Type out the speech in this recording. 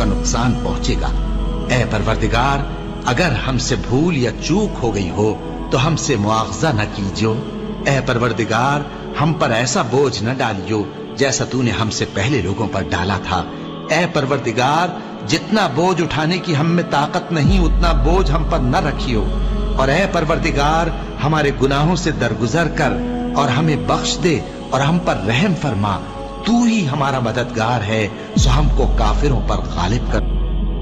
का नुकसान पहुंचेगा। ऐ परवरदिगार, अगर हमसे भूल या चूक हो गई हो तो हमसे मुआवजा न कीजियो। ऐ परवरदिगार, हम पर ऐसा बोझ न डालियो जैसा तूने हमसे पहले लोगों पर डाला था। ऐ परवरदिगार, जितना बोझ उठाने की हम में ताकत नहीं उतना बोझ हम पर न रखियो। और ऐ परवरदिगार, हमारे गुनाहों से दरगुजर कर और हमें बख्श दे और हम पर रहम फरमा। तू ही हमारा मददगार है, सो हमको काफिरों पर गालिब कर।